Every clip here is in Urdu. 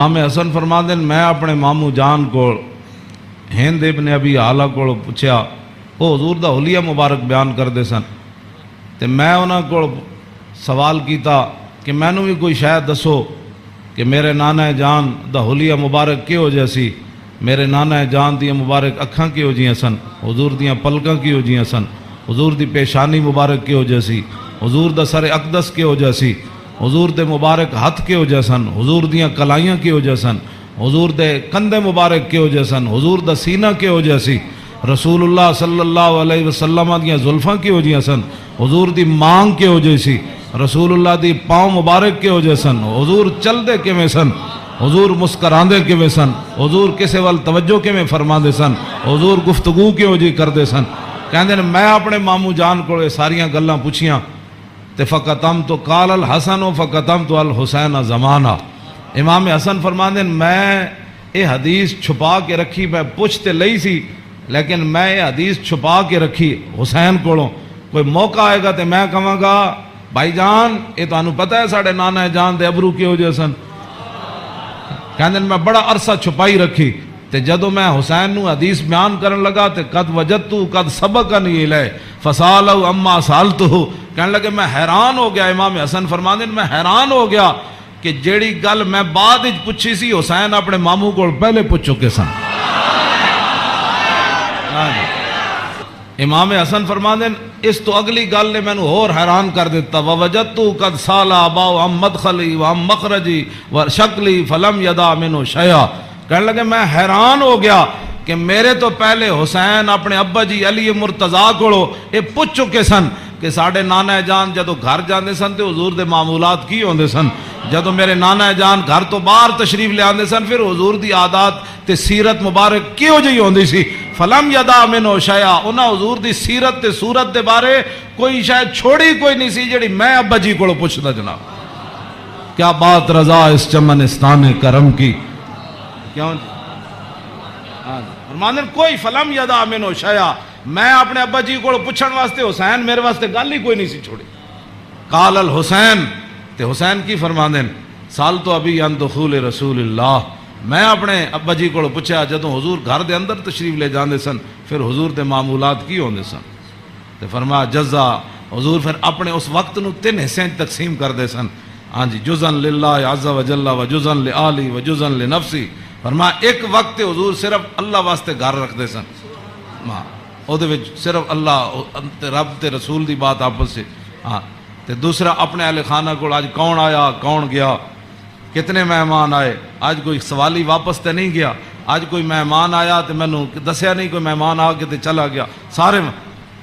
امام حسن فرما دین میں اپنے مامو جان کو ہند ابن ابی حالہ کو پوچھا، وہ حضور دا حلیہ مبارک بیان کر دے سن، تے میں انہاں کو سوال کیتا کہ میں نو بھی کوئی شاید دسو کہ میرے نانا جان دا حلیہ مبارک کیو جیسی، میرے نانا جان دی مبارک اکھاں کیو جیاں سن، حضور دیاں پلکاں کیو جیاں سن، حضور دی پیشانی مبارک کیو جیسی، حضور دا سر اقدس کیو جیسی، حضور دے مبارک ہاتھ کیو جیسن، حضور دیاں کلائیاں کیو جیسن، حضور دے کندھے مبارک کیو جیسن، حضور دا سینہ کیو جیسی، رسول اللہ صلی اللہ علیہ وسلم دیاں زلفاں کیو جیسن، حضور دی مانگ کیو جیسی، رسول اللہ دی پاؤں مبارک کیو جیسن، حضور چل دے کیویں سن، حضور مسکراندے کیویں سن، حضور کسے وال توجہ کیویں فرما دے سن، حضور گفتگو کیو جی کر دے سن۔ کہندے نے میں اپنے مامو جان کو ساریاں گلاں پوچھیاں تے فقطمت قال الحسن فقطمت الحسین زمانہ۔ امام حسن فرماندے میں یہ حدیث چھپا کے رکھی، میں پوچھتے لئی سی لیکن میں یہ حدیث چھپا کے رکھی حسین کولوں، کوئی موقع آئے گا تے میں کہاں گا بھائی جان یہ تانوں پتہ ہے ساڑھے نانا جان دے ابرو کیو جے سن، کہندے میں بڑا عرصہ چھپائی رکھی، تے جدو میں حسین نو حدیث بیان کرن لگا تے قد وجدتو قد سبقنی الیہ فسالو اما سالتو، کہنے لگے میں حیران ہو گیا۔ امام حسن فرماندے میں حیران ہو گیا کہ جیڑی گل میں بعد وچ پوچھی سی حسین اپنے ماموں کو پہلے پوچھ چکے سن۔ امام حسن فرماندے اس تو اگلی گل نے میں نے اور حیران کر دیتا، ووجدتو قد سالا اباؤ ام مدخلی و ام مخرجی و شکلی فلم یدا منو شیعہ، کہنے لگے میں حیران ہو گیا کہ میرے تو پہلے حسین اپنے ابا جی علی مرتضیٰ کو یہ پوچھ چکے سن کہ ساڑھے نانا جان جدو گھر جاندے سن تے حضور دے معمولات کی ہوندے سن، جدو میرے نانا جان گھر تو باہر تشریف لے آندے سن پھر حضور دی عادات تے سیرت مبارک کیوں جی ہوندی سی، فلم یدا منو شیعہ، انہاں حضور دی سیرت تے صورت دے بارے کوئی شاید چھوڑی کوئی نہیں سی جڑی میں ابا جی کو پوچھدا جناب۔ کیا بات رضا اس چمنستان کرم کی، کیوں فرماندے کوئی فلم یدا منو شیعہ، میں اپنے ابا جی کو پوچھن واسطے حسین میرے واسطے گل ہی کوئی نہیں سی چھوڑی۔ قال الحسین، تے حسین کی فرماندے سال تو ابھی ان دخول رسول اللہ، میں اپنے ابا جی کو پوچھا جدوں حضور گھر دے اندر تشریف لے جاندے سن پھر حضور دے معمولات کی ہوندے سن، تے فرمایا جزا، حضور پھر اپنے اس وقت نو 3 حصے تقسیم کر دے سن، ہاں جی، جزن للہ عز و جل و جزن لآلی و جزن لنفسی، فرمایا ایک وقت حضور صرف اللہ واسطے گھر رکھ دے سن، او دے وچ صرف اللہ رب تے رسول دی بات آپس سے، ہاں تے دوسرا اپنے اہل خانہ کو آج کون آیا کون گیا، کتنے مہمان آئے، آج کوئی سوالی واپس تے نہیں گیا، آج کوئی مہمان آیا تے میں نے دسیا نہیں کوئی مہمان آ کے تے چلا گیا، سارے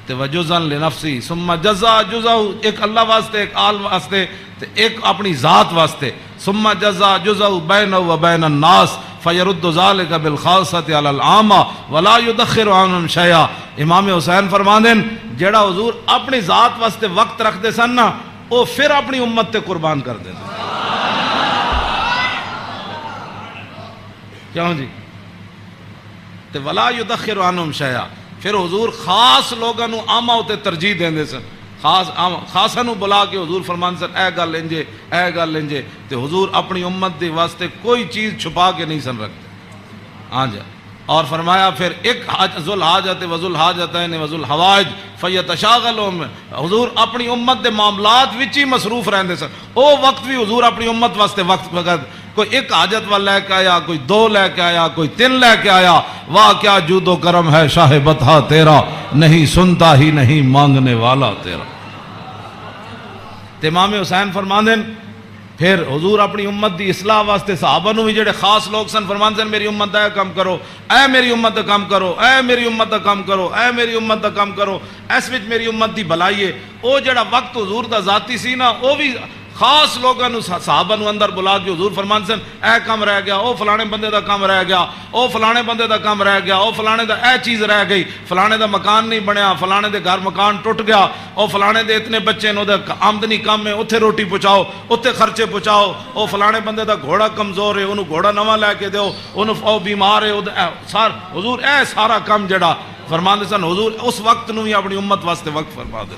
تے وجزن لنفسی ثم جزا جزاؤ، ایک اللہ واسطے ایک آل واسطے تے ایک اپنی ذات واسطے، ثم جزا جزاؤ بینہ و بین الناس فیرد ذالک بالخاصۃ علی العامہ ولا یدخر عنہم شیئا۔ امام حسین فرماندے جیڑا حضور اپنی ذات واسطے وقت رکھ دے سن نا وہ پھر اپنی امت تے قربان کر دے سن، کیوں جی، تے ولا یدخر عنہم شیئا، پھر حضور خاص لوگاں نو عامہ ہوتے ترجیح دیندے سن، خاصا نو بلا کے حضور فرماندے سن اے گل انجے اے گل انجے، تے حضور اپنی امت دے واسطے کوئی چیز چھپا کے نہیں سن رکھتے، ہاں جی، اور فرمایا پھر ایک ذو الحاجت و ذو الحاجتین و ذو الحوائج فیتشاغلون، حضور اپنی امت دے معاملات وچ ہی مصروف رہندے سن، او وقت بھی حضور اپنی امت واسطے وقت وقت کوئی ایک حاجت والا لے کے آیا، کوئی 2 لے کے آیا، کوئی 3 لے کے آیا، واہ کیا جود و کرم ہے شاہ بطحا تیرا، نہیں سنتا ہی نہیں مانگنے والا تیرا۔ امام حسین فرماندے پھر حضور اپنی امت دی اصلاح واسطے صحابہ نو بھی جڑے خاص لوگ سن فرماندے میری امت دا کام کرو، اے میری امت دا کام کرو، اے میری امت دا کام کرو، اے میری امت دا کام کرو، اس وچ میری امت دی بھلائی ہے۔ او جڑا وقت حضور دا ذاتی سی نا او بھی خاص لوگوں نو صحابہ نو اندر بلا کے حضور فرمان سن اے کام رہ گیا، او فلانے بندے دا کام رہ گیا، او فلانے بندے دا کام رہ گیا، او فلانے دا اے چیز رہ گئی، فلانے دا مکان نہیں بنیا، فلانے دے گھر مکان ٹوٹ گیا، او فلانے دے اتنے بچے نو دے آمدنی کم ہے اتھے روٹی پہنچاؤ، اتھے خرچے پہنچاؤ، او فلانے بندے دا گھوڑا کمزور ہے انہوں گھوڑا نواں لے کے دیو، انہوں او بیمار ہے حضور اے سارا کام جڑا فرمان دے سن حضور اس وقت نو ہی اپنی امت واسطے وقت فرما دے۔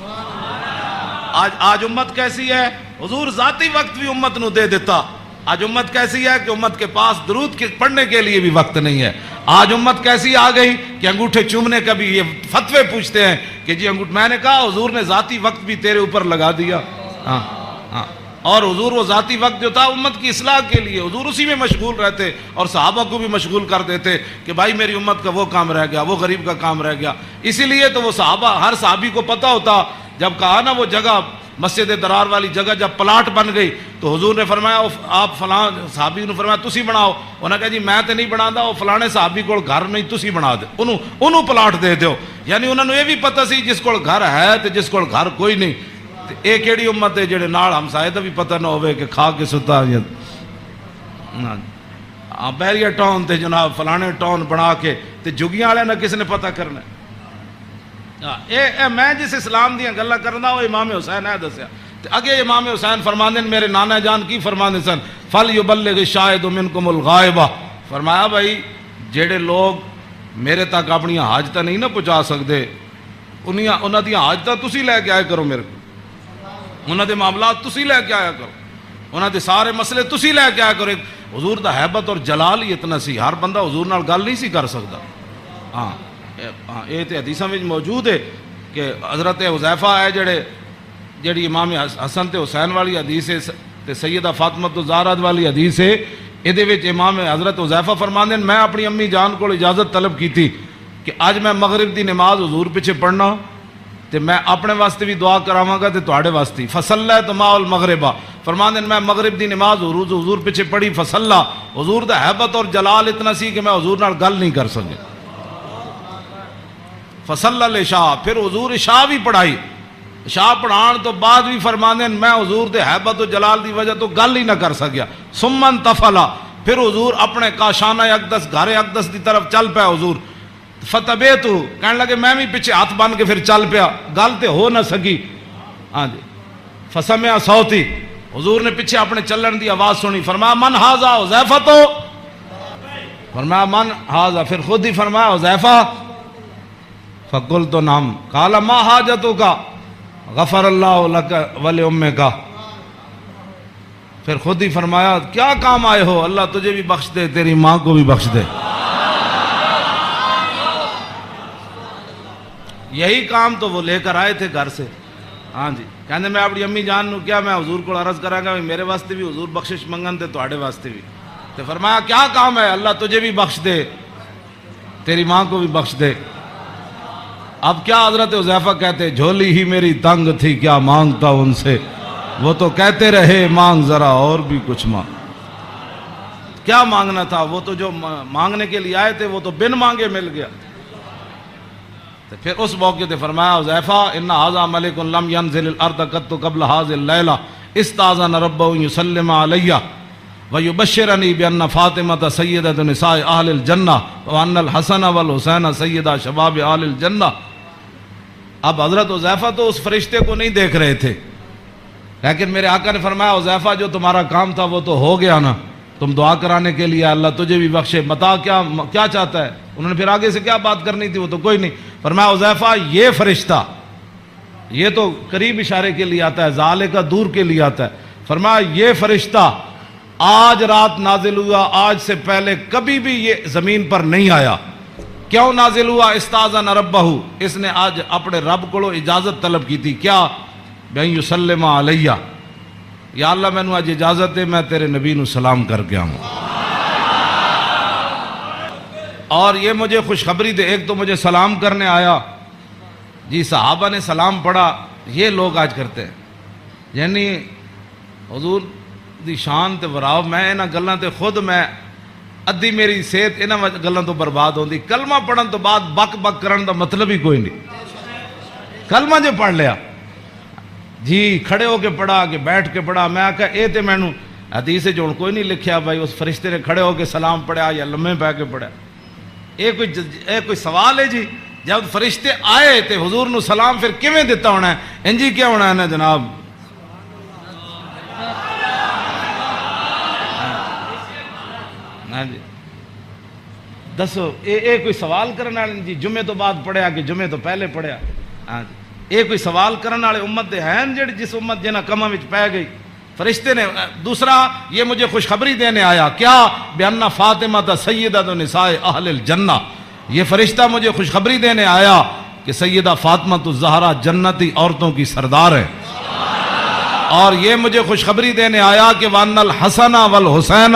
آج امت کیسی ہے، حضور ذاتی وقت بھی امت نو دے دیتا، آج امت کیسی ہے کہ امت کے پاس درود پڑھنے کے لیے بھی وقت نہیں ہے. آج امت کیسی آ گئی کہ انگوٹھے چومنے کا بھی یہ فتوے پوچھتے ہیں کہ جی میں نے کہا حضور نے ذاتی وقت بھی تیرے اوپر لگا دیا. ہاں ہاں. اور حضور وہ ذاتی وقت جو تھا امت کی اصلاح کے لیے حضور اسی میں مشغول رہتے اور صحابہ کو بھی مشغول کر دیتے کہ بھائی میری امت کا وہ کام رہ گیا, وہ غریب کا کام رہ گیا. اسی لیے تو وہ صحابہ, ہر صحابی کو پتہ ہوتا, جب کہا نا وہ جگہ مسجد درار والی جگہ جب پلاٹ بن گئی تو حضور نے فرمایا آپ فلاں صحابی نے فرمایا تسی بناؤ. انہوں نے کہا جی میں تو نہیں بنا, وہ فلانے صحابی کو گھر نہیں تسی بنا دے, انہوں پلاٹ دے دیو. یعنی انہوں نے یہ بھی پتہ سی جس کو گھر ہے تو جس کو گھر کوئی نہیں. یہ کیڑی امت ہے جڑے نال ہمسائے دا بھی پتہ نہ ہوئے کہ کھا کے ستا بحریہ ٹاؤن تے جناب فلانے ٹاؤن بنا کے تے جگیاں والے نہ کس نے پتہ کرنا. میں جس اسلام دیاں گلاں کرنا وہ امام حسین ہے دسیا. اگے امام حسین فرماندے میرے نانا جان کی فرماندے سن فَلْيُبَلِّغِ الشَّاهِدُ مِنْكُمُ الْغَائِبَ. فرمایا بھائی جڑے لوگ میرے تک اپنی حاجتاں نہیں نہ پہنچا سکتے انہاں دی حاجتاں تسی لے کے آئے کرو, میرے انہاں دے معاملات تسی لے کے آیا کرو, انہاں دے سارے مسئلے تسی لے کے آیا کرو. حضور دا حیبت اور جلال ہی اتنا سی, ہر بندہ حضور نال گل نہیں سی کر سکتا. ہاں یہ تو حدیثاں میں موجود ہے کہ حضرت حذیفہ ہے جڑی امام حسن تے حسین والی حدیث ہے تے سیدہ فاطمہ الزہرا والی حدیث ہے. یہ وچ امام حضرت حذیفہ فرماندے میں اپنی امی جان کو اجازت طلب کی تھی کہ اج میں مغرب دی نماز حضور پیچھے پڑھنا تے میں اپنے واسطے بھی دعا کراواں گا تے تواڈے واسطے. فصلیت مع المغرب. فرماندے میں مغرب دی نماز حضور پیچھے پڑھی. فصلا. حضور دا حیبت اور جلال اتنا سی کہ میں حضور نال گل نہیں کر سکیا. فصلی العشاء. پھر حضور عشاء بھی پڑھائی. عشاء پڑھان تو بعد بھی فرماندے میں حضور دے حیبت و جلال دی وجہ تو گل ہی نہ کر سکیا. ثم انتفلا. پھر حضور اپنے کاشانہ اقدس گھر اقدس دی طرف چل پیا. حضور فتبیتو کہنے لگے میں بھی پیچھے ہاتھ بن کے پھر چل پیا, گل تے ہو نہ سکی. ہاں جی. فسمع صوتی. حضور نے پیچھے اپنے چلن دی آواز سنی. فرمایا من ھذا حذیفہ. تو فرمایا من ھذا. پھر خود ہی فرمایا حذیفہ. فقلت نعم. قال ما حاجتک غفر اللہ لک ولامک. پھر خود ہی فرمایا کیا کام آئے ہو, اللہ تجھے بھی بخش دے تیری ماں کو بھی بخش دے. یہی کام تو وہ لے کر آئے تھے گھر سے. ہاں جی. کہنے میں اپنی امی جان نو کیا میں حضور کو عرض کراں گا میرے واسطے بھی حضور بخشش منگن تے تواڈے واسطے بھی. تو فرمایا کیا کام ہے, اللہ تجھے بھی بخش دے تیری ماں کو بھی بخش دے. اب کیا حضرت حذیفہ کہتے جھولی ہی میری تنگ تھی کیا مانگتا ان سے, وہ تو کہتے رہے مانگ ذرا اور بھی کچھ مانگ. کیا مانگنا تھا, وہ تو جو مانگنے کے لیے آئے تھے وہ تو بن مانگے مل گیا. تو پھر اس موقع تے فرمایا حذیفہ ان ھذا ملک لم ينزل الارض قط قبل هذه الليله استاذن ربه يسلم علي ويبشرني بان فاطمه سيده نساء اهل الجنه وان الحسن والحسين سيدا شباب اهل الجنه. اب حضرت حذیفہ تو اس فرشتے کو نہیں دیکھ رہے تھے, لیکن میرے آقا نے فرمایا حذیفہ جو تمہارا کام تھا وہ تو ہو گیا نا, تم دعا کرانے کے لیے اللہ تجھے بھی بخشے. متا کیا چاہتا ہے. انہوں نے پھر آگے سے کیا بات کرنی تھی, وہ تو کوئی نہیں. فرمایا حذیفہ یہ فرشتہ یہ تو قریب اشارے کے لیے آتا ہے, زالے کا دور کے لیے آتا ہے. فرمایا یہ فرشتہ آج رات نازل ہوا, آج سے پہلے کبھی بھی یہ زمین پر نہیں آیا. کیوں نازل ہوا؟ استاذن ربہ, اس نے آج اپنے رب کو اجازت طلب کی تھی. کیا؟ بین یسلم علیہ, یا اللہ میں نے آج اجازت ہے میں تیرے نبی نو سلام کر کے آؤں. اور یہ مجھے خوشخبری دے, ایک تو مجھے سلام کرنے آیا جی, صحابہ نے سلام پڑھا. یہ لوگ آج کرتے ہیں, یعنی حضور دی شان تے وراو. میں انہاں گلاں تے خود میں ادھی میری صحت انہاں گلاں تو برباد ہوندی. کلمہ پڑھن تو بعد بک بک کرن دا مطلب ہی کوئی نہیں. کلمہ جو پڑھ لیا جی, کھڑے ہو کے پڑھا کہ بیٹھ کے پڑھا. میں آکھا اے تے مینوں حدیث جو کوئی نہیں لکھیا بھائی اس فرشتے نے کھڑے ہو کے سلام پڑھا یا لمحے پہ کے پڑھا. اے کوئی سوال ہے جی؟ جب فرشتے آئے تے حضور نو سلام پھر کیویں دیتا ہونا ہے, انجی کیا ہونا ہے نا جناب. ہاں جی دسو اے کوئی سوال کرنے والے جی جمعے تو بعد پڑھیا کہ جمعے تو پہلے پڑھیا. ہاں جی. یہ کوئی سوال کرنے والے امت دے ہیں جڑی جس امت جنہ کماں وچ پہ گئی. فرشتے نے دوسرا یہ مجھے خوشخبری دینے آیا کیا بأن فاطمہ سیدۃ نساء اہل الجنہ، یہ فرشتہ مجھے خوشخبری دینے آیا کہ سیدہ فاطمہ الزہرا جنتی عورتوں کی سردار ہے، اور یہ مجھے خوشخبری دینے آیا کہ وان الحسن والحسین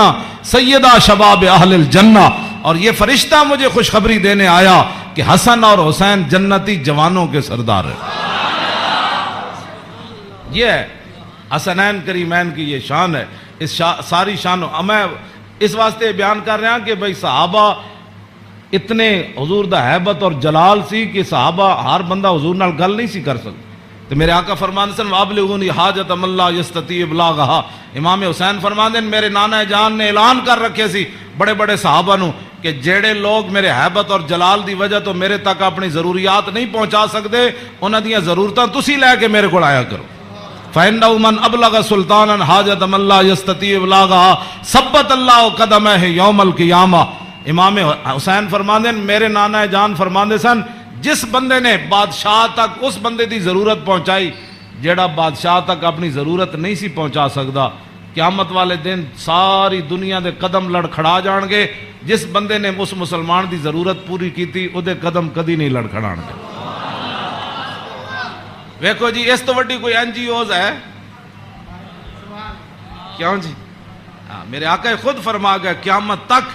سیدہ شباب اہل الجنہ، اور یہ فرشتہ مجھے خوشخبری دینے آیا کہ حسن اور حسین جنتی جوانوں کے سردار ہیں۔ یہ ہے حسنین کریمین کی یہ شان ہے، اس ساری شان میں اس واسطے بیان کر رہا ہوں کہ بھئی صحابہ اتنے حضور دا حیبت اور جلال سی کہ صحابہ ہر بندہ حضور نال گل نہیں سی کر سکتا، تو میرے آقا فرماندے سن وابلغونی حاجت من لا یستطیع ابلاغھا، امام حسین فرماندے میرے نانا جان نے اعلان کر رکھے سی بڑے بڑے صحابہ نو کہ جڑے لوگ میرے حیبت اور جلال دی وجہ تو میرے تک اپنی ضروریات نہیں پہنچا سکتے انہاں دیاں ضرورتاں تسی لے کے میرے کو آیا کرو۔ فَإِنَّهُ مَنْ أَبْلَغَ سُلْطَانًا حَاجَةَ مَنْ لَا يَسْتَطِيعُ إِبْلَاغَهَا ثَبَّتَ اللَّهُ قَدَمَيْهِ يَوْمَ الْقِيَامَةِ۔ امام حسین فرماندے میرے نانا جان فرماندے سن جس بندے نے بادشاہ تک اس بندے دی ضرورت پہنچائی جیڑا بادشاہ تک اپنی ضرورت نہیں سی پہنچا سکتا، قیامت والے دن ساری دنیا دے قدم لڑکھڑا جان گے، جس بندے نے اس مسلمان دی ضرورت پوری کی تھی او دے قدم کدی نہیں لڑکھڑان گے۔ ویکھو جی اس تو وڈی کوئی این جی اوز ہے کیوں جی؟ میرے آقا خود فرما گئے قیامت تک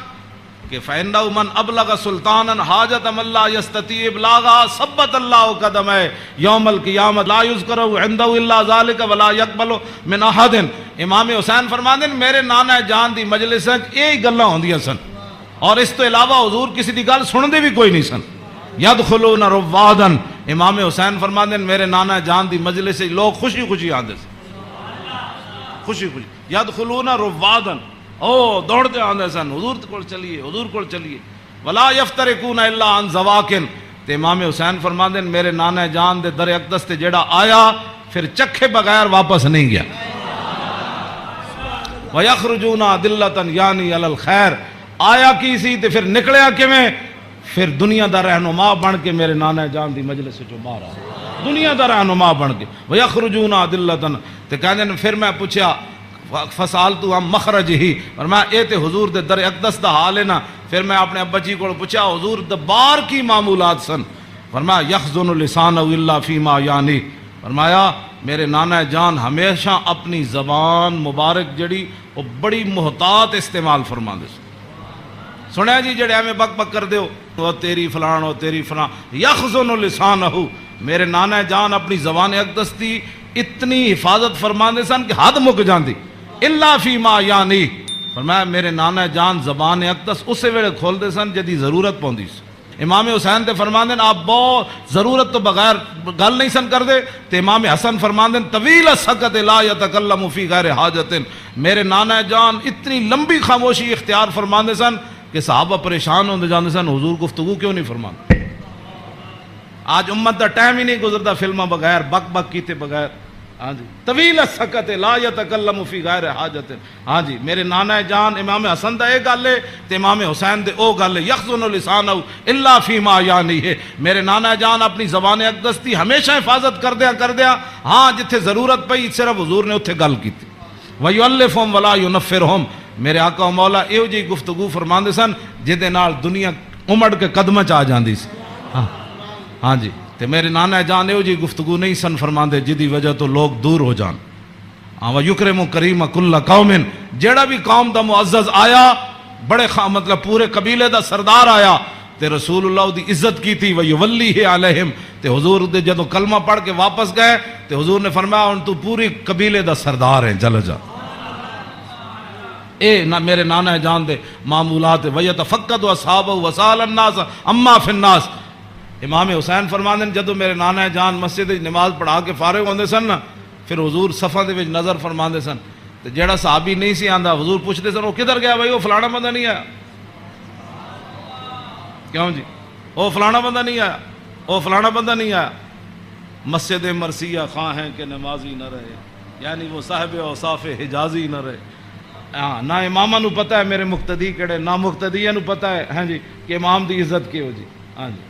کہ فَإِنَّهُ مَنْ أَبْلَغَ سُلْطَانًا حَاجَةَ مَنْ لَا يَسْتَطِيعُ إِبْلَاغَهَا ثَبَّتَ اللَّهُ قَدَمَيْهِ يَوْمَ الْقِيَامَةِ لَا يُذْكَرُ عِنْدَهُ إِلَّا ذَلِكَ وَلَا يَقْبَلُ مِنْ أَحَدٍ۔ امام حسین فرماندے میرے نانا جان دی مجلس وچ یہی گلاں ہوندیاں سن، اور اس تو علاوہ حضور کسی دی گل سندے بھی کوئی نہیں سن۔ یدخلون روادن، امام حسین فرماندے میرے نانا جان دی مجلس سے لوگ خوشی خوشی آندے سن، خوشی خوشی یدخلون روادن، او دوڑتے آندے سن حضور کول چلیے، حضور کول چلیے۔ ولا یفترقون الا عن زواکن، تے امام حسین فرماندے میرے نانا جان دے در اقدس تے جیڑا آیا پھر چکھے بغیر واپس نہیں گیا۔ وَيَخْرُجُونَ عَدِلَّةً یعنی علی الخیر، آیا کی سی تے پھر نکلیا کیویں؟ پھر دنیا دا رہنما بن کے میرے نانا جان دی مجلس سے جو باہر آیا، دنیا دا رہنما بن کے۔ وَيَخْرُجُونَ عَدِلَّةً، تے کہندے نے پھر میں پوچھا فسالتو ہم مخرج ہی، اور میں اے تے حضور دے در اقدس دا حال ہے نا، پھر میں اپنے ابا جی کو پوچھا حضور دبار کی معمولات سن، فرمایا یخزن لسانہ الا فیما یعنی، فرمایا میرے نانا جان ہمیشہ اپنی زبان مبارک جڑی وہ بڑی محتاط استعمال فرماندے سن۔ سنیا جی جڑے ہمیں بک بک کر دیو وہ تیری فلان وہ تیری فلان، یخزن لسانہ، میرے نانا جان اپنی زبان اقدس دی اتنی حفاظت فرماندے سن کہ حد مک جاندی، الا فیما یعنی، فرمایا میرے نانا جان زبان اقدس اسے ویلے کھول دے سن جدی ضرورت پوندی سی۔ امام حسین تے فرماندے آپ بہت ضرورت تو بغیر گل نہیں سن کر دے، تے امام حسن فرماندے طویل السکت لا یتکلم فی غیر حاجت، میرے نانا جان اتنی لمبی خاموشی اختیار فرماندے سن کہ صحابہ پریشان ہوندے جاندے سن حضور گفتگو کیوں نہیں فرماندے۔ آج امت دا ٹائم ہی نہیں گزرتا فلمہ بغیر بک بک کیتے بغیر، ہاں جی طویل السکت لا یتکلم فی غیر حاجت، ہاں جی میرے نانا جان امام حسن دا ایک گل ہے تے امام حسین دے او گل ہے یخزن لسانہ الا فیما یعنی ہے، میرے نانا جان اپنی زبان اقدس دی ہمیشہ حفاظت کر دیا، ہاں جتھے ضرورت پئی صرف حضور نے اتھے گل کیتی۔ وَيُؤَلِّفُهُمْ وَلَا يُنَفِّرُهُمْ، میرے آقا و مولا ایو جی گفتگو فرماندے سن جہدے نال دنیا امڑ کے قدمہ چ آ جاندی سی، ہاں جی تے میرے نانا جان ایو جی گفتگو نہیں سن فرماندے جدی وجہ تو لوگ دور ہو جان۔ وَيُكْرِمُ كَرِيمَ كُلَّ قَوْمٍ، جیڑا بھی قوم دا معزز آیا بڑے مطلب پورے قبیلے دا سردار آیا تے رسول اللہ دی عزت کی تھی، وَيُوَلِّهِ عَلَيْهِمْ، تے حضور دے جدو کلمہ پڑھ کے واپس گئے تے حضور نے فرمایا ان تو پوری قبیلے دا سردار ہے، چل جا۔ اے میرے نانا جان دے معمولات وَيَتَفَقَّدُ أَصْحَابَهُ وَسَأَلَ النَّاسَ عَمَّا فِي النَّاسِ، امام حسین فرماندے جدو میرے نانا جان مسجد نماز پڑھا کے فارغ ہوندے سن نا پھر حضور صفاں دے وچ نظر فرماندے سن تے جیڑا صحابی نہیں سی آندا حضور پوچھتے سن وہ کدھر گیا بھائی وہ فلانا بندہ نہیں آیا، کیوں جی وہ فلانا بندہ نہیں آیا، وہ فلانا بندہ نہیں آیا۔ مسجد مرثیہ خواہ ہیں کہ نمازی نہ رہے، یعنی وہ صاحب اوصاف حجازی نہ رہے، ہاں نہ امامہ نو پتہ ہے میرے مقتدی کیڑے، نہ مقتدیہ نو پتہ ہے ہاں جی کہ امام دی عزت کیو جی، ہاں جی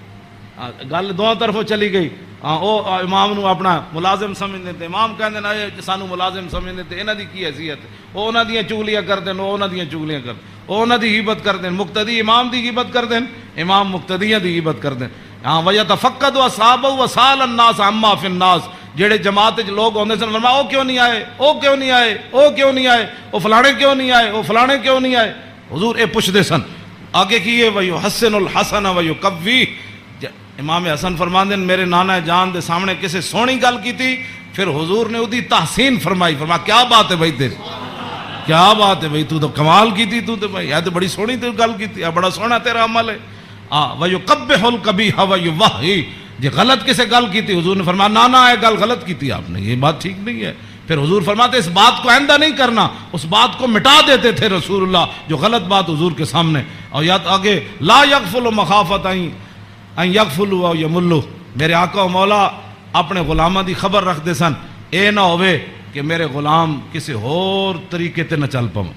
گل دونوں طرفوں چلی گئی۔ امام نو اپنا ملازم سمجھتے تھے، امام کہندے نے سانو ملازم سمجھتے تھے، انہاں دی کی حیثیت؟ وہ انہاں دیاں چگلیاں کردے، وہ انہاں دیاں چگلیاں کردے، وہ انہاں دی غیبت کردے، مقتدی امام دی غیبت کردے، امام مقتدیاں دی غیبت کردے۔ ہاں وَيَتَفَقَّدُ أَصْحَابَهُ وَسَالَ النَّاسَ عَمَّا فِي النَّاسِ، جڑے جماعت وچ لوگ ہوندے سن، فرمایا او کیوں نہیں آئے، او کیوں نہیں آئے، او کیوں نہیں آئے، او فلانے کیوں نہیں آئے، او فلانے کیوں نہیں آئے؟ حضور اے پوچھدے سن۔ آگے کیے وَيُحَسِّنُ الْحَسَنَ وَيُقَوِّيهِ، امام حسن فرماندے میرے نانا جان دے سامنے کسے سونی گل کیتی، پھر حضور نے اودی تحسین فرمائی، فرمایا کیا بات ہے بھائی تیری، کیا بات ہے بھائی، تو تو کمال کیتی، تو تو بھائی یہ تو بڑی سونی تو گل کیتی، بڑا سونا تیرا عمل ہے۔ وَيُقَبِّحُ الْقَبِيحَ وَيُوَحِّي، جی غلط کسے گل کیتی، حضور نے فرمایا نانا ہے گل غلط کیتی آپ نے، یہ بات ٹھیک نہیں ہے۔ پھر حضور فرماتے اس بات کو آئندہ نہیں کرنا، اس بات کو مٹا دیتے تھے رسول اللہ، جو غلط بات حضور کے سامنے۔ اور یا آگے لا یغفل مخافت ان یغفلوا او یملوا، میرے آقا و مولا اپنے غلاماں دی خبر رکھ دے سن، اے نہ ہوئے کہ میرے غلام کسی اور طریقے تے نہ چل پاؤں۔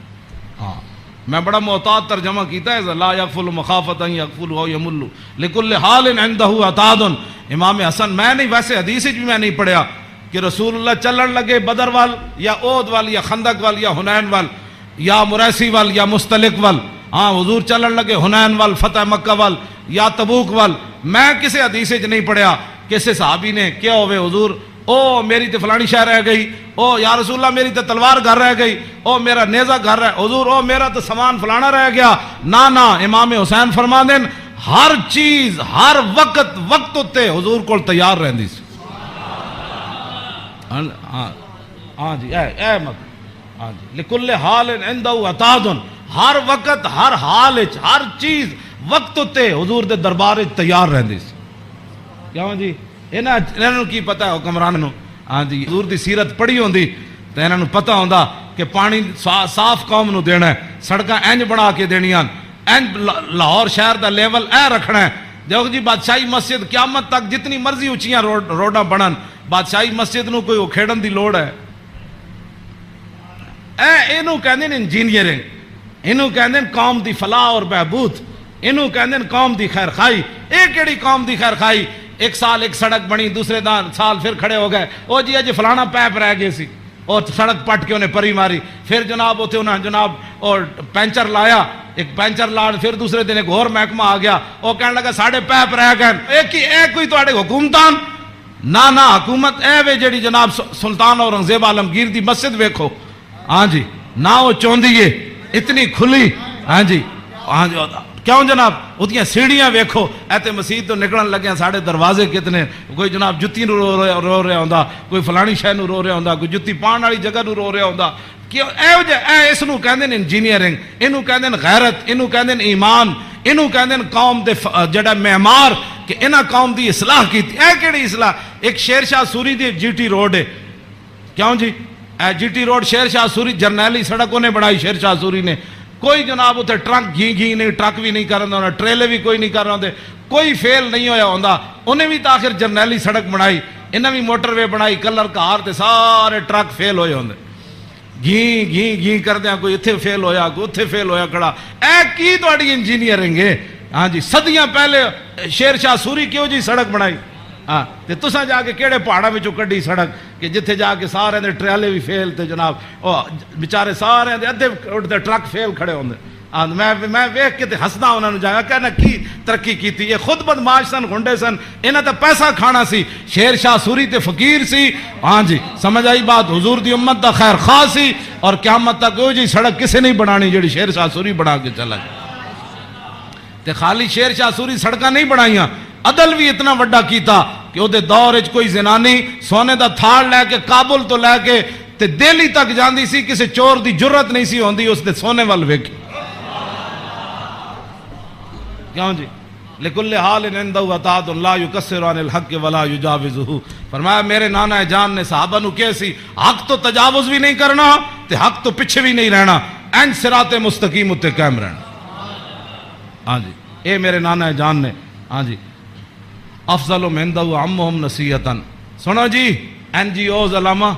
ہاں میں بڑا محتاط ترجمہ کیتا ہے، لا یغفل مخافت ان یغفلوا او یملوا لکل حال عنده عتاد۔ امام حسن میں نہیں، ویسے حدیث بھی میں نہیں پڑھیا کہ رسول اللہ چلن لگے بدر وال یا احد وال یا خندق وال یا حنین وال یا مریسی وال یا مستلق وال، ہاں حضور چلن لگے حنین وال، فتح مکہ وال یا تبوک وال، میں کسی حدیث وچ نہیں پڑھیا کسی صحابی نے کیا ہوئے حضور او میری تے فلانی شے رہ گئی، او یا رسول اللہ میری تے تلوار گھر رہ گئی، او میرا نیزہ گھر رہ، حضور او میرا تے سامان فلانا رہ گیا، نا نا، امام حسین فرما دین ہر چیز ہر وقت وقت تے حضور کول تیار رہندی سی۔ ہاں جی اے مت، ہاں جی لکل حال عنده عتاد، ہر وقت ہر حال وچ ہر چیز وقت تے حضور دے دربار وچ تیار رہندی سی۔ کیوں جی انہاں نوں کی پتہ ہے حکمران نوں، ہاں جی حضور دی سیرت پڑھی ہوندی تے انہاں نوں پتہ ہوندا کہ پانی صاف قوم نوں دینا ہے، سڑکاں انج بنا کے دینیاں، انج لاہور شہر دا لیول اے رکھنا ہے۔ دیکھو جی بادشاہی مسجد قیامت تک جتنی مرضی اونچیاں روڈاں بنن، بادشاہی مسجد نو کوئی کھیڑن دی لوڑ ہے؟ اینو کہندے نے انجینئرنگ، اینو کہندے نے قوم دی فلاح اور بہبود، اینو کہندے نے قوم دی خیر خائی۔ اے کیڑی قوم دی خیر خائی؟ ایک سال ایک سڑک بنی، دوسرے سال پھر کھڑے ہو گئے، او جی اج فلانا پیپ رہ گئے سی، اور سڑک پٹ کے انہیں پری ماری، پھر جناب اتنے انہیں جناب اور پینچر لایا، ایک پینچر لا، پھر دوسرے دن ایک اور محکمہ آ گیا، وہ کہنے لگا ساڑھے پیپ رہ گئے، اے کوئی تواڈے حکومتان؟ نہ حکومت اے وے جڑی جناب سلطان اورنگزیب عالمگیر دی مسجد ویکھو، ہاں جی نہ وہ چوندی ہے اتنی کھلی، ہاں جی کیوں جناب اتنی سیڑھیاں ویکھو، ایتے مسجد تو نکلن لگے ساڑھے دروازے کتنے، کوئی جناب جتی نو رو رہا ہوندا، کوئی فلانی شے نو رو رہا ہوندا، کوئی جتی پان والی جگہ نو رو رہا ہوندا۔ کیوں اس نو کہندے نے انجینئرنگ، اینو کہندے نے غیرت، اینو کہندے نے ایمان، اینو کہندے نے قوم دے جڑا معمار کہ انہاں قوم دی اصلاح کیتی۔ اے کیڑی اصلاح؟ ایک شیر شاہ سوری دی جی ٹی روڈ ہے، کیوں جی اے جی ٹی روڈ شیر شاہ سوری جرنیلی سڑک انہیں بنائی شیر شاہ سوری نے، کوئی جناب اتنے ٹرک گھی نہیں، ٹرک بھی نہیں کر رہا ہوں، ٹریلے بھی کوئی نہیں کر رہا ہوں، کوئی فیل نہیں ہویا ہوندا، انہیں بھی تاخر جرنیلی سڑک بنائی، انہیں بھی موٹر وے بنائی، کلر کار تے سارے ٹرک فیل ہوئے ہوندے، گھی کر دیا، کوئی اتھے فیل ہویا، کوئی اتھے فیل ہویا کھڑا۔ اے کی تواڈی انجینئرنگ ہے؟ ہاں جی صدیاں پہلے شیر شاہ سوری کیوں جی سڑک بنائی؟ ہاں تے تساں جا کے کیڑے پہاڑاں وچوں کڈی سڑک کہ جتھے جا کے سارے دے ٹریلے بھی فیل تے جناب او بیچارے سارے دے ادھے اٹھتے ٹرک فیل کھڑے ہوندے۔ میں ویکھ کے تے ہسدا انہاں نوں جا کہنا کی ترقی کیتی، یہ خود بدماش سن، گھنڈے سن، انہاں تے پیسہ کھانا سی۔ شیر شاہ سوری تے فقیر سی، ہاں جی سمجھ آئی بات، حضور دی امت دا خیر خواہ سی، اور قیامت تک او جی سڑک کسے نہیں بنانی جڑی شیر شاہ سوری بنا کے چلا گیا۔ تے خالی شیر شاہ سوری سڑکاں نہیں بنائیاں، عدل بھی اتنا وڈا کیتا کہ وہ دور وچ کوئی زنانی سونے دا تھاڑ لے کے کابل تو لے کے تے دہلی تک جاندی سی، کسی چور دی جرت نہیں سی ہوندی اس دے سونے وال ویکھ۔ کیوں جی لکل حال عنده عتاد لا یکسر عن الحق ولا یجاوزہ، فرمایا میرے نانا جان نے صحابہ نو کہے سی حق تو تجاوز بھی نہیں کرنا تے حق تو پیچھے بھی نہیں رہنا، این صراط مستقیم تے قائم رہنا۔ ہاں جی اے میرے نانا جان نے، ہاں جی افضل عندہ عمہم نصیحتاً، سنو جی این جی اوز علامہ،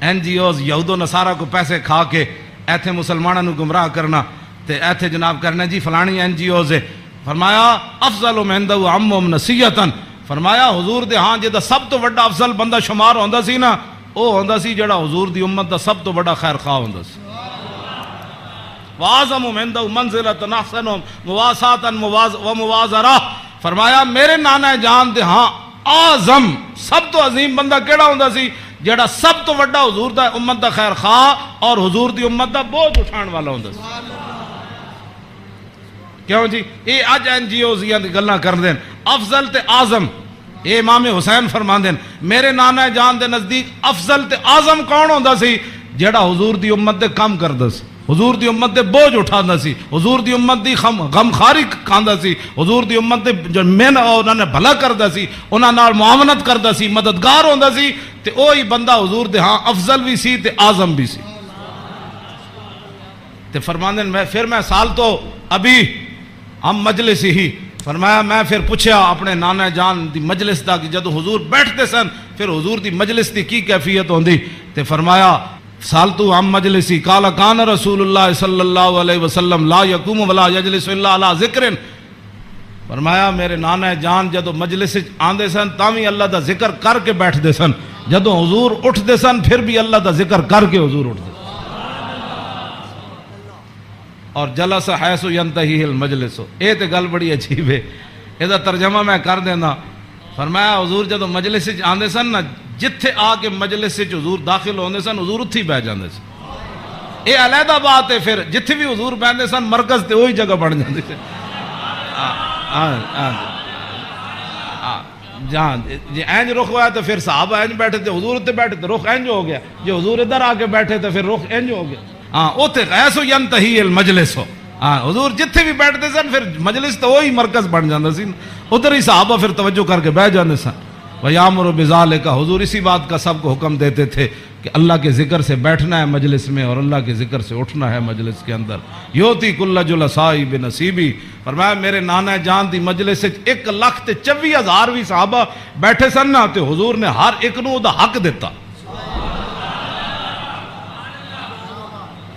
این جی اوز یہود و نصارہ کو پیسے کھا کے ایتھے مسلمانوں نو گمراہ کرنا تے ایتھے جناب کرنا جی فلانی این جی اوز ہے، فرمایا افضل عندہ عمہم نصیحتاً، فرمایا حضور دے ہاں جدا سب تو بڑا افضل بندہ شمار ہوندا سی نا، وہ ہوندا سی جڑا حضور دی امت دا سب تو بڑا خیر خواہ ہوندا سی. وَأَعْظَمُ عِنْدَهُ مَنْزِلَةً أَحْسَنُهُمْ مُوَاسَاةً وَمُوَازَرَةً. فرمایا میرے نانا جان دے ہاں اعظم سب تو عظیم بندہ کیڑا ہوندا سی؟ جڑا سب تو بڑا حضور دا امت دا خیر خواہ اور حضور دی امت دا بوجھ اٹھان والا ہوندا سی. کیوں جی یہ اج این جی اوز دی گلاں کر دین افضل تے اعظم. اے امام حسین فرما دین میرے نانا جان دے نزدیک افضل تے اعظم کون ہوندا سی؟ جڑا حضور دی امت دے کام کردا سی، حضور دی امت دے بوجھ اٹھاندا سی، حضور دی امت دی غمخاری کھاندا سی، حضور دی امت دے جو من انہاں نے بھلا کردا سی، انہاں نال معاونت کردا سی، مددگار ہوندا سی. تے اوہی بندہ حضور دے ہاں افضل بھی سی تے اعظم بھی سی. تے فرماندے میں سال تو ابھی ہم مجلس ہی فرمایا میں پھر پوچھیا اپنے نانا جان دی مجلس دا کہ جدو حضور بیٹھتے سن پھر حضور دی مجلس دی کی کیفیت ہوندی. تے فرمایا سالتو ہم مجلسی قال کان رسول اللہ صلی اللہ علیہ وسلم لا یقوم ولا یجلس الا علی ذکر. فرمایا میرے نانا جان جدو مجلس آندے سن تاوی اللہ دا ذکر کر کے بیٹھتے سن، جدو حضور اٹھتے سن پھر بھی اللہ دا ذکر کر کے حضور اٹھتے. اور جلس حیث ینتہی المجلس. اے تے گل بڑی عجیب ہے، اے دا ترجمہ میں کر دینا. فرمایا حضور جدو مجلس آندے سن نا جتھے آ کے مجلس حضور داخل ہوندے سن حضور اتھی بیٹھ جاندے سن. اے علیحدہ بات ہے، پھر جتھے بھی حضور بیٹھتے سن مرکز تے وہی جگہ بن جاندے سن. جہاں جی اینج رخ ہوا تو پھر صحابہ اینج بیٹھے تھے، حضور اتنے بیٹھے تھے رخ اینج ہو گیا، جی حضور ادھر آ کے بیٹھے تھے پھر رخ اینج ہو گیا. ہاں اوتے غیث ینتہی المجلس ہو. ہاں حضور جتھے بھی بیٹھتے سن پھر مجلس تو وہی مرکز بن جاندہ سی، ادھر ہی صحابہ پھر توجہ کر کے بیٹھ جاندے سن. وَيَأْمُرُ بِذَلِكَ. حضور اسی بات کا سب کو حکم دیتے تھے کہ اللہ کے ذکر سے بیٹھنا ہے مجلس میں اور اللہ کے ذکر سے اٹھنا ہے مجلس کے اندر. یوتی کل جلسائی بنصیبی. فرمایا میرے نانا جان دی مجلس 1,24,000 بھی صحابہ بیٹھے سن نا تے حضور نے ہر ایک نو دا حق دیتا.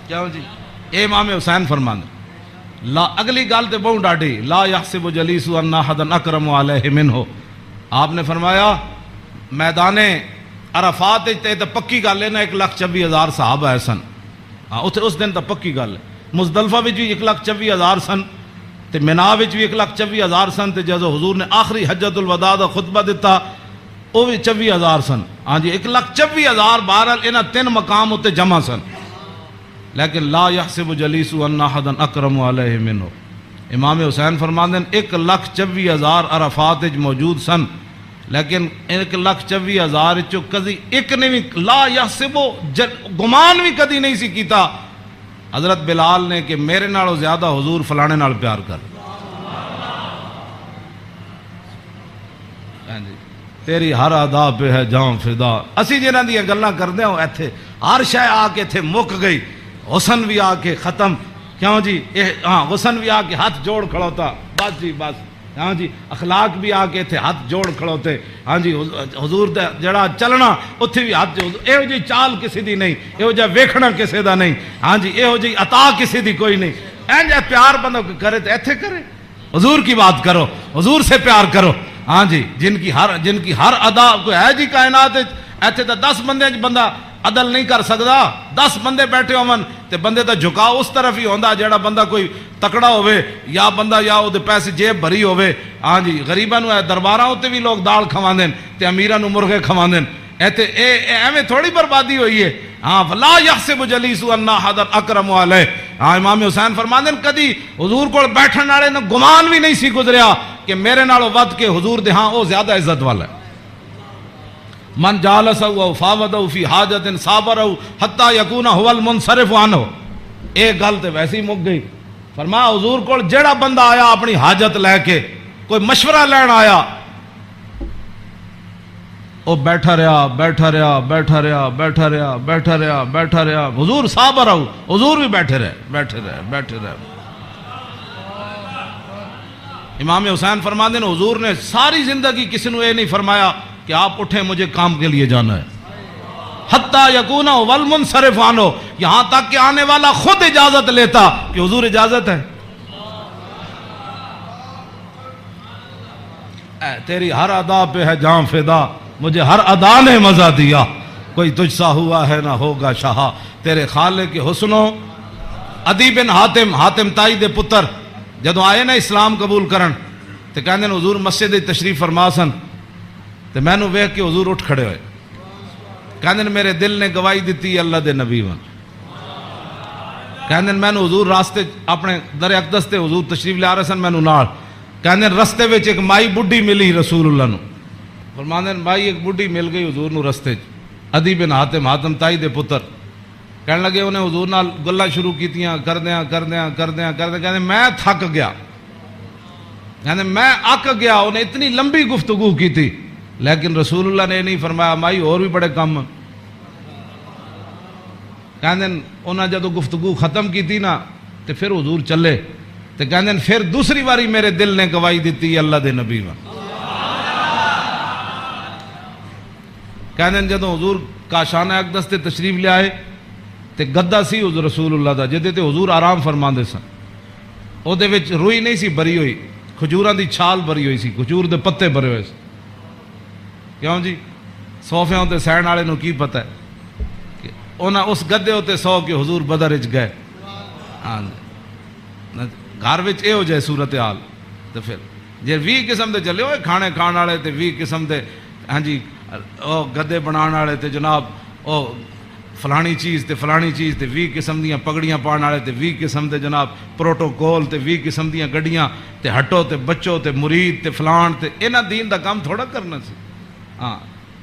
کیا جی اے امام حسین فرمانے لا اگلی گل تے بہت ڈاڈی لا یحسب جلیس ان احد اکرم علیہ منہ. آپ نے فرمایا میدان عرفات تے پکی گل ہے نا 1,24,000 صحابہ ہے سن. ہاں اس دن تو پکی گل ہے. مزدلفہ وچ بھی 1,24,000 سن تے مینا وچ بھی 1,24,000 سن تے جدو حضور نے آخری حجت الوداع دا خطبہ دیتا وہ بھی 24,000 سن. ہاں جی 1,24,000 بہرحال انہاں 3 مقام اتنے جمع سن. لیکن لا یحسب جلیس ان احد اکرم علیہ منہ. امام حسین فرماندے ہیں 1,24,000 عرفات موجود سن لیکن 1,24,000 چو کدی ایک نے بھی لا یحسب گمان بھی کدی نہیں سی کیتا حضرت بلال نے کہ میرے نالوں زیادہ حضور فلانے نال پیار کر. تیری ہر ادا پہ ہے جاں فدا. اسی جنہاں دی گلاں کردے ہوں ایتھے ہر شے آ کے ایتھے مک گئی. حسن بھی آ کے ختم. کیوں جی ہاں حسن بھی آ کے ہاتھ جوڑ کھڑوتا بس جی بس. ہاں جی اخلاق بھی آ کے تھے ہاتھ جوڑ کھڑوتے. ہاں جی حضور دا جڑا چلنا اتھے بھی ہاتھ جوڑ. ایہو جی چال کسی دی نہیں، ایہو جا ویکھنا کسی دا نہیں. ہاں جی ایہو جی عطا کسی دی کوئی نہیں. اینج پیار بندہ کرے تو ایتھے کرے. حضور کی بات کرو، حضور سے پیار کرو. ہاں جی جن کی ہر ادا کوئی ہے جی کائنات ایتھے تو 10 بندے بندہ عدل نہیں کر سکتا. 10 بندے بیٹھے ہون تے بندے دا جھکاؤ اس طرف ہی ہوندا جیڑا بندہ کوئی تکڑا ہوئے یا بندہ یا او دے پیسے جیب بھری ہوئے. ہاں جی غریباں نو درباراں تے بھی لوگ دال کھواندے تے امیراں نو مرغے کھواندے. ایتھے ایویں تھوڑی بربادی ہوئی ہے. ہاں لا یحسب جلیس ان احد اکرم علیہ. ہاں امام حسین فرماندے کدی حضور کول بیٹھن والے نو گمان بھی نہیں سی گزریا کہ میرے نالوں ود کے حضور دے ہاں او زیادہ عزت والا ہے. من جالسہ و فاودہ فی حاجت صابرہ حتی یکون هو المنصرف عنہ. ایک گل تے ویسے ہی مک گئی. فرمایا حضور کول جیڑا بندہ آیا اپنی حاجت لے کے کوئی مشورہ لین آیا وہ بیٹھا رہا بیٹھا رہا بیٹھا رہا بیٹھا رہا بیٹھا رہا بیٹھا رہا. حضور صابرہ حضور بھی بیٹھے رہے بیٹھے رہے بیٹھے رہے. امام حسین فرماتے ہیں حضور نے ساری زندگی کسی نے یہ نہیں فرمایا کہ آپ اٹھیں مجھے کام کے لیے جانا ہے. حتیٰ یکونا والمنصرف عنہ. یہاں تک کہ آنے والا خود اجازت لیتا کہ حضور اجازت ہے. تیری ہر ادا پہ ہے جاں فدا، مجھے ہر ادا نے مزہ دیا، کوئی تجھ سا ہوا ہے نہ ہوگا شاہا، تیرے خالق کے حسنوں۔ عدی بن حاتم تائی دے پتر جدوں آئے نا اسلام قبول کرن تے کہندے نے حضور مسجد تشریف فرما سن تے مینوں ویکھ کے حضور اٹھ کھڑے ہوئے، کہندے نے میرے دل نے گواہی دتی اللہ دے نبی ون، کہندے مینوں حضور راستے اپنے در اقدس تے حضور تشریف لے آ رہے سن، مینوں نال کہندے رستے وچ ایک مائی بڈھی ملی رسول اللہ نو، فرماندے مائی ایک بڈھی مل گئی حضور نو رستے چ، عدی بن حاتم تائی دے پتر کہنے لگے انہیں حضور نال گلاں شروع کیتیاں کردیاں کہندے میں تھک گیا، کہندے میں اک گیا، انہیں اتنی لمبی گفتگو کی تھی لیکن رسول اللہ نے نہیں فرمایا مائی اور بھی بڑے کام، کہندے انہاں جدو گفتگو ختم کی تھی نا تے پھر حضور چلے تے کہندے پھر دوسری باری میرے دل نے گواہی دیتی اللہ دے نبی ون، کہندے جدو حضور کاشانہ اقدس تے تشریف لے آئے تے گدا سی حضور رسول اللہ دا جدے تے حضور آرام فرماندے سن، او دے وچ روئی نہیں سی بری ہوئی، کھجوراں دی چھال بری ہوئی سی، کھجور دے پتے بھرے ہوئے سی، کیوں جی صوفیاں تے سہن والے نو کی پتہ ہے کہ انہاں اس گدے ہوتے سو کے حضور بدر وچ گئے، ہاں گھر وچ اے ہو جائے صورتحال تے پھر جے 20 قسم دے چلے ہوئے کھانے کھان والے تے 20 قسم دے ہاں جی او گدے بنان والے تے جناب او فلانی چیز تے 20 قسم دیاں پگڑیاں پان والے تے 20 قسم دے جناب پروٹوکول تے 20 قسم دیاں گڈیاں تے ہٹو تے بچو تے مرید تے فلان تے انہاں دین دا کام تھوڑا کرنا سی، ہاں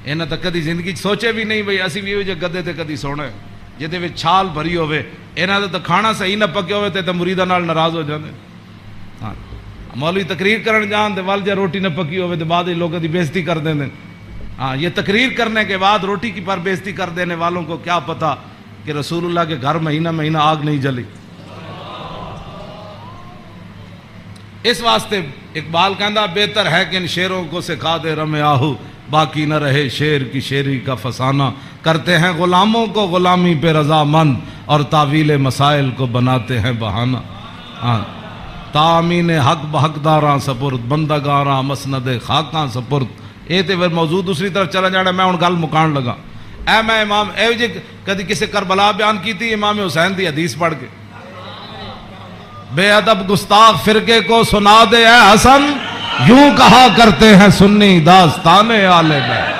انہاں تا کدی زندگی سوچے بھی نہیں بھئی اسی بھی او جے گدے تے کدی سونا ہے جہدے وچ چھال بھری ہوے، انہاں دا تے کھانا صحیح نہ پکے ہوے تے مریداں نال ناراض ہو جاندے، ہاں مولوی تقریر کرن جان تے ول جے روٹی نہ پکی ہوے تے بعد وچ لوکاں دی بےزتی کر دیندے، ہاں یہ تقریر کرنے کے بعد روٹی کی پر بےزتی کر دینے والوں کو کیا پتا کہ رسول اللہ کے گھر مہینہ آگ نہیں جلی۔ اس واسطے اقبال کہندا بہتر ہے کہ ان شیروں کو سکھا دے رم آہو، باقی نہ رہے شیر کی شیری کا فسانہ، کرتے ہیں غلاموں کو غلامی پہ رضا مند اور تعویل مسائل کو بناتے ہیں بہانہ، ہاں تامین حق بحقداراں سپرد بندگاراں مسند خاکاں سپرد۔ اے تے موضوع دوسری طرف چلا جانا، میں ہن گل مکان لگا، اے میں امام اے جی کدی کسی کربلا بیان کی تھی امام حسین دی حدیث پڑھ کے، بے ادب گستاخ فرقے کو سنا دے اے حسن، یوں کہا کرتے ہیں سنی داستان آل بیت،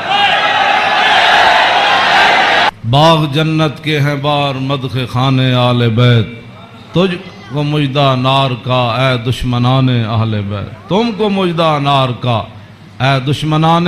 باغ جنت کے ہیں بار مدخ خانے آل بیت، تجھ کو مجدہ نار کا اے دشمنان اہل بیت، تم کو مجدہ نار کا اے دشمنان